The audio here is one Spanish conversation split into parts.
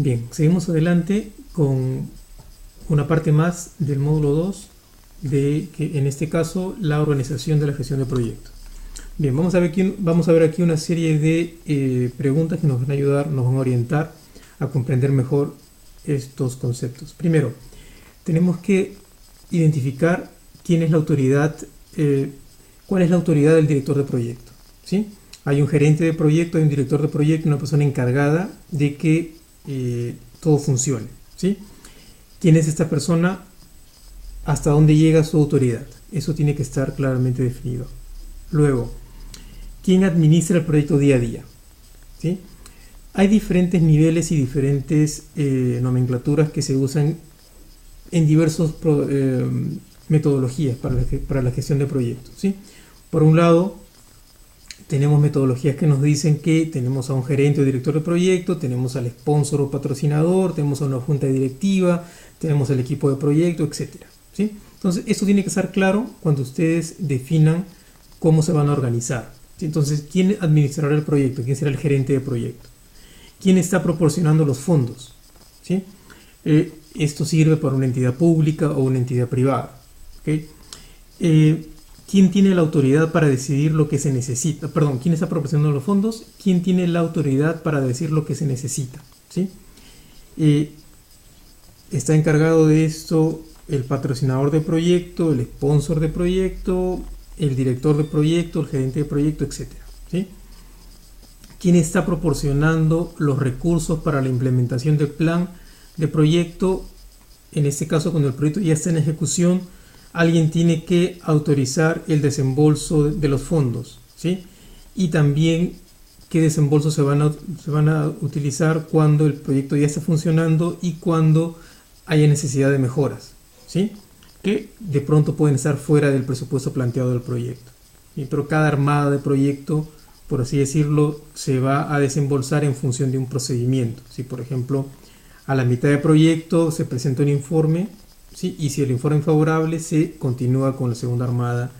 Bien, seguimos adelante con una parte más del módulo 2 de que en este caso la organización de la gestión de proyectos. Bien, vamos a ver aquí una serie de preguntas que nos van a ayudar, nos van a orientar a comprender mejor estos conceptos. Primero, tenemos que identificar quién es la autoridad, cuál es la autoridad del director de proyecto, ¿sí? Hay un gerente de proyecto, hay un director de proyecto, una persona encargada de que todo funcione, ¿sí? ¿Quién es esta persona? ¿Hasta dónde llega su autoridad? Eso tiene que estar claramente definido. Luego, ¿quién administra el proyecto día a día? ¿Sí? Hay diferentes niveles y diferentes nomenclaturas que se usan en diversas metodologías para la gestión de proyectos, ¿sí? Por un lado, tenemos metodologías que nos dicen que tenemos a un gerente o director de proyecto, tenemos al sponsor o patrocinador, tenemos a una junta directiva, tenemos al equipo de proyecto, etc. ¿Sí? Entonces, esto tiene que estar claro cuando ustedes definan cómo se van a organizar. ¿Sí? Entonces, ¿quién administrará el proyecto? ¿Quién será el gerente de proyecto? ¿Quién está proporcionando los fondos? ¿Sí? Esto sirve para una entidad pública o una entidad privada. ¿Okay? ¿Quién tiene la autoridad para decidir lo que se necesita? Perdón, ¿quién está proporcionando los fondos? ¿Quién tiene la autoridad para decir lo que se necesita? ¿Sí? Está encargado de esto el patrocinador de proyecto, el sponsor de proyecto, el director de proyecto, el gerente de proyecto, etc. ¿Sí? ¿Quién está proporcionando los recursos para la implementación del plan de proyecto? En este caso, cuando el proyecto ya está en ejecución, alguien tiene que autorizar el desembolso de los fondos, ¿sí? Y también qué desembolsos se van a utilizar cuando el proyecto ya está funcionando y cuando haya necesidad de mejoras, ¿sí? Que de pronto pueden estar fuera del presupuesto planteado del proyecto, ¿sí? Pero cada armada de proyecto, por así decirlo, se va a desembolsar en función de un procedimiento, ¿sí? Por ejemplo, a la mitad de proyecto se presenta un informe, ¿sí? Y si el informe es favorable, se continúa con la segunda armada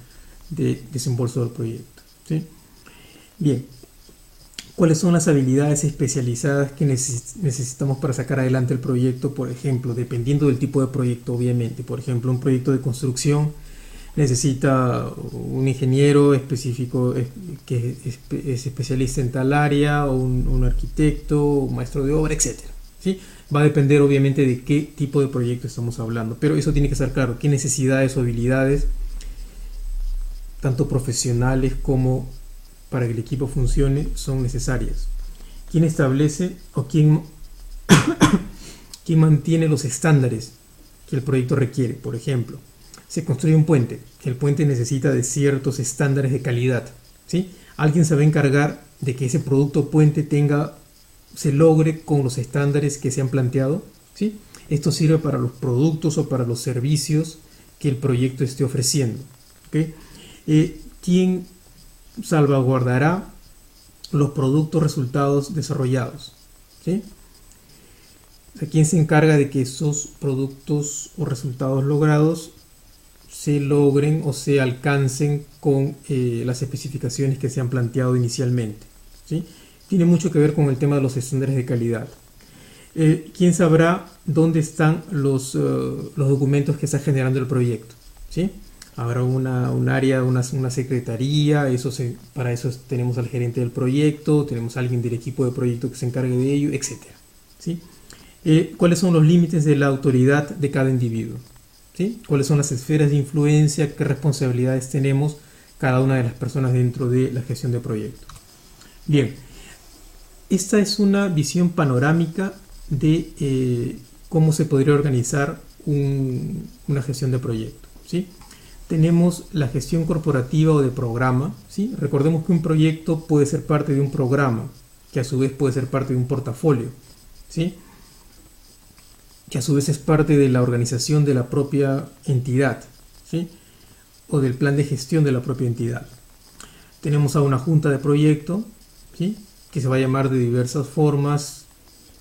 de desembolso del proyecto, ¿sí? Bien, ¿cuáles son las habilidades especializadas que necesitamos para sacar adelante el proyecto? Por ejemplo, dependiendo del tipo de proyecto, obviamente. Por ejemplo, un proyecto de construcción necesita un ingeniero específico que es especialista en tal área, o un arquitecto, un maestro de obra, etc. ¿Sí? Va a depender obviamente de qué tipo de proyecto estamos hablando, pero eso tiene que estar claro, qué necesidades o habilidades, tanto profesionales como para que el equipo funcione, son necesarias. ¿Quién establece o quién mantiene los estándares que el proyecto requiere? Por ejemplo, se construye un puente, el puente necesita de ciertos estándares de calidad, ¿sí? Alguien se va a encargar de que ese producto puente se logre con los estándares que se han planteado, ¿sí? Esto sirve para los productos o para los servicios que el proyecto esté ofreciendo, ¿okay? ¿Quién salvaguardará los productos resultados desarrollados? ¿Sí? O sea, ¿quién se encarga de que esos productos o resultados logrados se logren o se alcancen con las especificaciones que se han planteado inicialmente? ¿Sí? Tiene mucho que ver con el tema de los estándares de calidad. ¿Quién sabrá dónde están los documentos que está generando el proyecto? ¿Sí? Habrá un área, una secretaría, para eso tenemos al gerente del proyecto, tenemos a alguien del equipo de proyecto que se encargue de ello, etc. ¿Sí? ¿Cuáles son los límites de la autoridad de cada individuo? ¿Sí? ¿Cuáles son las esferas de influencia? ¿Qué responsabilidades tenemos cada una de las personas dentro de la gestión de proyecto? Bien, esta es una visión panorámica de cómo se podría organizar una gestión de proyecto, ¿sí? Tenemos la gestión corporativa o de programa, ¿sí? Recordemos que un proyecto puede ser parte de un programa, que a su vez puede ser parte de un portafolio, ¿sí? Que a su vez es parte de la organización de la propia entidad, ¿sí? O del plan de gestión de la propia entidad. Tenemos a una junta de proyecto, ¿sí? Que se va a llamar de diversas formas,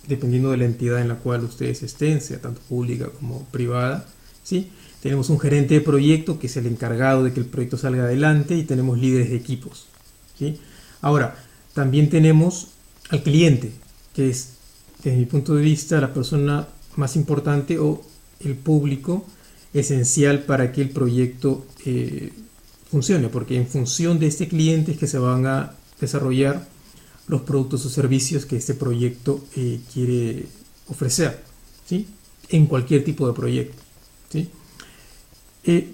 dependiendo de la entidad en la cual ustedes estén, sea tanto pública como privada, ¿sí? Tenemos un gerente de proyecto que es el encargado de que el proyecto salga adelante, y tenemos líderes de equipos, ¿sí? Ahora, también tenemos al cliente, que es desde mi punto de vista, la persona más importante o el público esencial para que el proyecto funcione, porque en función de este cliente es que se van a desarrollar los productos o servicios que este proyecto quiere ofrecer, ¿sí? En cualquier tipo de proyecto, ¿sí?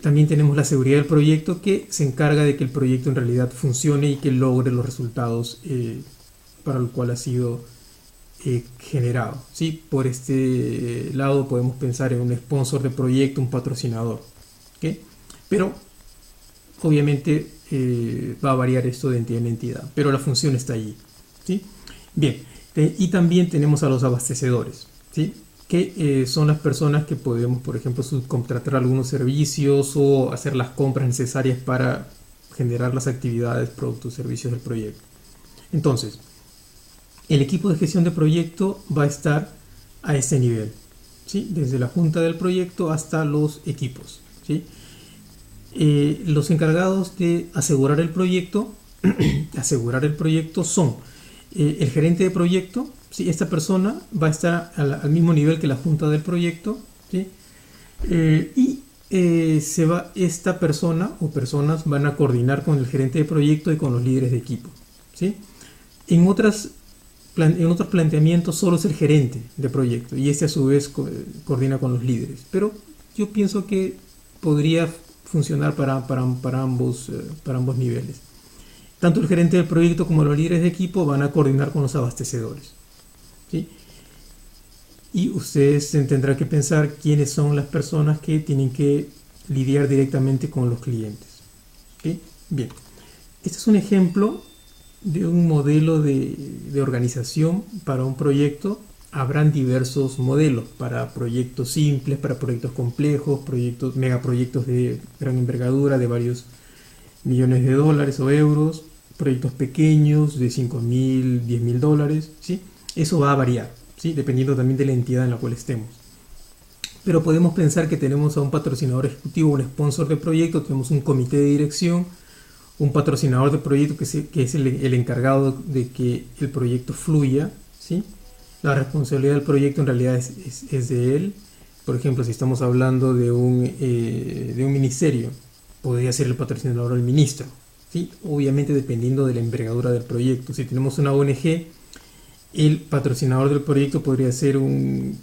También tenemos la seguridad del proyecto, que se encarga de que el proyecto en realidad funcione y que logre los resultados para el cual ha sido generado, ¿sí? Por este lado podemos pensar en un sponsor de proyecto, un patrocinador, ¿okay? Pero obviamente va a variar esto de entidad en entidad, pero la función está allí, ¿sí? Bien, y también tenemos a los abastecedores, ¿sí? Que son las personas que podemos, por ejemplo, subcontratar algunos servicios o hacer las compras necesarias para generar las actividades, productos, servicios del proyecto. Entonces, el equipo de gestión de proyecto va a estar a este nivel, ¿sí? Desde la junta del proyecto hasta los equipos, ¿sí? Los encargados de asegurar el proyecto son el gerente de proyecto, ¿sí? Esta persona va a estar al mismo nivel que la junta del proyecto, ¿sí? Esta persona o personas van a coordinar con el gerente de proyecto y con los líderes de equipo, ¿sí? En otros planteamientos solo es el gerente de proyecto y este a su vez coordina con los líderes, pero yo pienso que podría funcionar para ambos niveles. Tanto el gerente del proyecto como los líderes de equipo van a coordinar con los abastecedores, ¿sí? Y ustedes tendrán que pensar quiénes son las personas que tienen que lidiar directamente con los clientes, ¿sí? Bien, este es un ejemplo de un modelo de organización para un proyecto. Habrán diversos modelos para proyectos simples, para proyectos complejos, megaproyectos de gran envergadura de varios millones de dólares o euros, proyectos pequeños de $5.000, $10.000, ¿sí? Eso va a variar, ¿sí? Dependiendo también de la entidad en la cual estemos. Pero podemos pensar que tenemos a un patrocinador ejecutivo, un sponsor de proyecto, tenemos un comité de dirección, un patrocinador de proyecto que es el encargado de que el proyecto fluya, ¿sí? La responsabilidad del proyecto en realidad es de él. Por ejemplo, si estamos hablando de un ministerio, podría ser el patrocinador del ministro, ¿sí? Obviamente dependiendo de la envergadura del proyecto. Si tenemos una ONG, el patrocinador del proyecto podría ser el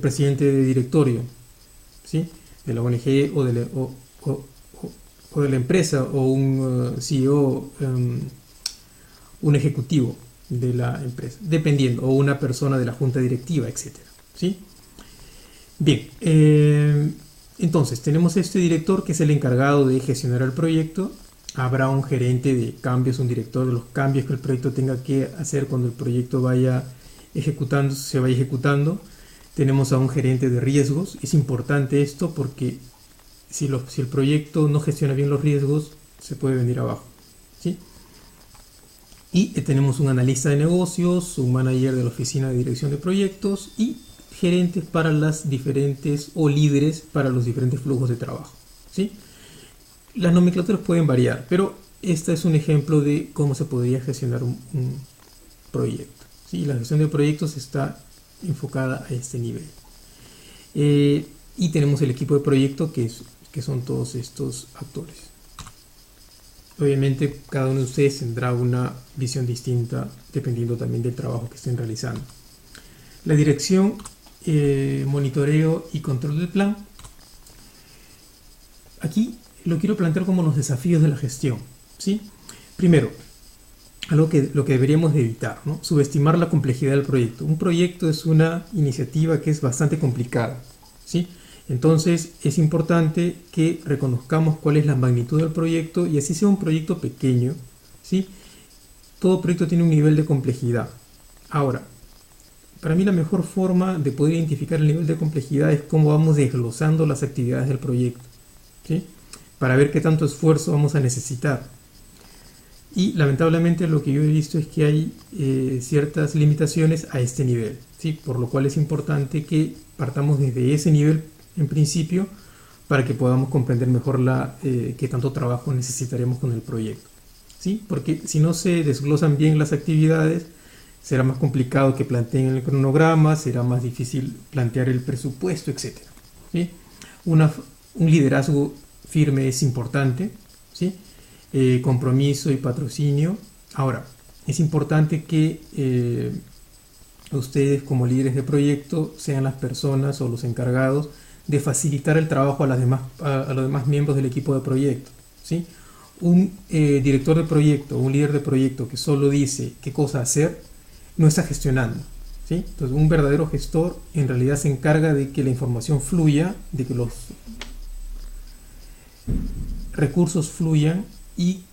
presidente de directorio, ¿sí? De la ONG o de la empresa, o un CEO, un ejecutivo de la empresa, dependiendo, o una persona de la junta directiva, etcétera, ¿sí? Bien, entonces tenemos este director que es el encargado de gestionar el proyecto. Habrá un gerente de cambios, un director de los cambios que el proyecto tenga que hacer cuando el proyecto se vaya ejecutando. Tenemos a un gerente de riesgos. Es importante esto porque si el proyecto no gestiona bien los riesgos, se puede venir abajo, ¿sí? Y tenemos un analista de negocios, un manager de la oficina de dirección de proyectos y gerentes para las diferentes, o líderes para los diferentes flujos de trabajo, ¿sí? Las nomenclaturas pueden variar, pero este es un ejemplo de cómo se podría gestionar un proyecto, ¿sí? La gestión de proyectos está enfocada a este nivel. Y tenemos el equipo de proyecto que son todos estos actores. Obviamente cada uno de ustedes tendrá una visión distinta dependiendo también del trabajo que estén realizando. La dirección, monitoreo y control del plan. Aquí lo quiero plantear como los desafíos de la gestión, ¿sí? Primero, lo que deberíamos de evitar, ¿no? Subestimar la complejidad del proyecto. Un proyecto es una iniciativa que es bastante complicada, ¿sí? Entonces es importante que reconozcamos cuál es la magnitud del proyecto, y así sea un proyecto pequeño, ¿sí? Todo proyecto tiene un nivel de complejidad. Ahora, para mí la mejor forma de poder identificar el nivel de complejidad es cómo vamos desglosando las actividades del proyecto, ¿sí? Para ver qué tanto esfuerzo vamos a necesitar. Y lamentablemente lo que yo he visto es que hay ciertas limitaciones a este nivel, ¿sí? Por lo cual es importante que partamos desde ese nivel en principio para que podamos comprender mejor qué tanto trabajo necesitaremos con el proyecto, ¿sí? Porque si no se desglosan bien las actividades, será más complicado que planteen el cronograma, será más difícil plantear el presupuesto, etc. ¿Sí? Un liderazgo firme es importante, ¿sí? Compromiso y patrocinio. Ahora, es importante que ustedes como líderes de proyecto sean las personas o los encargados de facilitar el trabajo a los demás miembros del equipo de proyecto, ¿sí? Un director de proyecto, un líder de proyecto que solo dice qué cosa hacer, no está gestionando, ¿sí? Entonces, un verdadero gestor en realidad se encarga de que la información fluya, de que los recursos fluyan y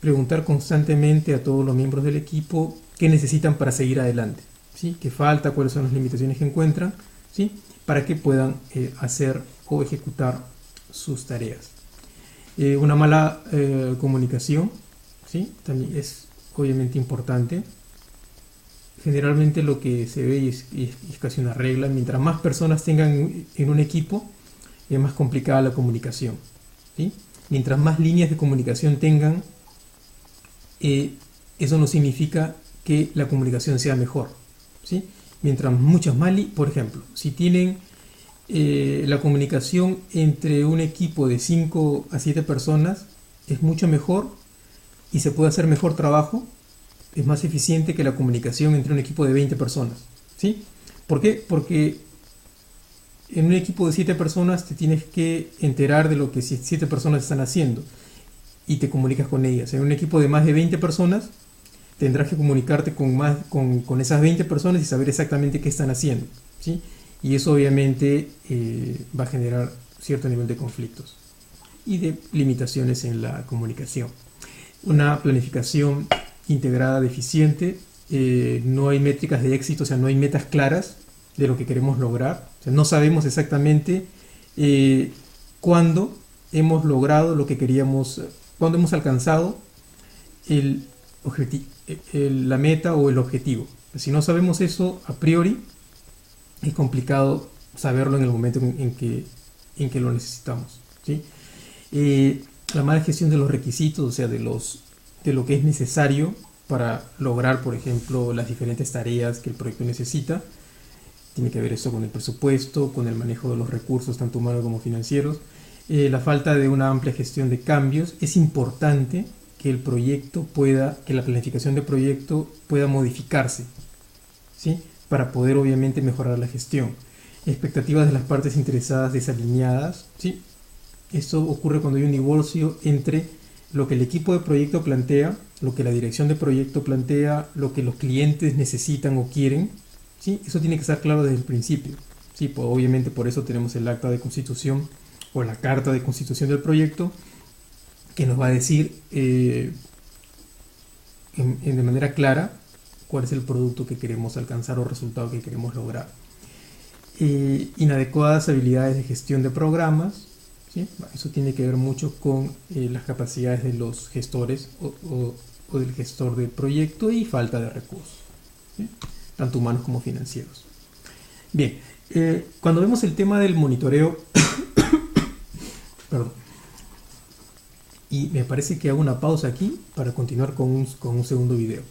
preguntar constantemente a todos los miembros del equipo qué necesitan para seguir adelante, ¿sí? ¿Qué falta? ¿Cuáles son las limitaciones que encuentran? ¿Sí? Para que puedan hacer o ejecutar sus tareas. Una mala comunicación, ¿sí? También es obviamente importante. Generalmente lo que se ve es casi una regla: mientras más personas tengan en un equipo, es más complicada la comunicación, ¿sí? Mientras más líneas de comunicación tengan, eso no significa que la comunicación sea mejor, ¿sí? Mientras muchas más, por ejemplo, si tienen la comunicación entre un equipo de 5 a 7 personas, es mucho mejor y se puede hacer mejor trabajo, es más eficiente que la comunicación entre un equipo de 20 personas, ¿sí? ¿Por qué? Porque en un equipo de 7 personas te tienes que enterar de lo que 7 personas están haciendo y te comunicas con ellas. En un equipo de más de 20 personas tendrás que comunicarte con esas 20 personas y saber exactamente qué están haciendo, ¿sí? Y eso obviamente va a generar cierto nivel de conflictos y de limitaciones en la comunicación. Una planificación integrada deficiente, no hay métricas de éxito, o sea, no hay metas claras de lo que queremos lograr. O sea, no sabemos exactamente cuándo hemos logrado lo que queríamos, cuándo hemos alcanzado la meta o el objetivo. Si no sabemos eso a priori, es complicado saberlo en el momento en que lo necesitamos, ¿sí? La mala gestión de los requisitos, o sea, de lo que es necesario para lograr, por ejemplo, las diferentes tareas que el proyecto necesita. Tiene que ver eso con el presupuesto, con el manejo de los recursos, tanto humanos como financieros. La falta de una amplia gestión de cambios. Es importante que la planificación de proyecto pueda modificarse, ¿sí? Para poder obviamente mejorar la gestión. Expectativas de las partes interesadas desalineadas, ¿sí? Esto ocurre cuando hay un divorcio entre lo que el equipo de proyecto plantea, lo que la dirección de proyecto plantea, lo que los clientes necesitan o quieren, ¿sí? Eso tiene que estar claro desde el principio, ¿sí? Pues obviamente por eso tenemos el acta de constitución o la carta de constitución del proyecto, que nos va a decir de manera clara cuál es el producto que queremos alcanzar o resultado que queremos lograr. Inadecuadas habilidades de gestión de programas, ¿sí? Eso tiene que ver mucho con las capacidades de los gestores o del gestor del proyecto, y falta de recursos, ¿sí? Tanto humanos como financieros. Bien, cuando vemos el tema del monitoreo, perdón, y me parece que hago una pausa aquí para continuar con un segundo video.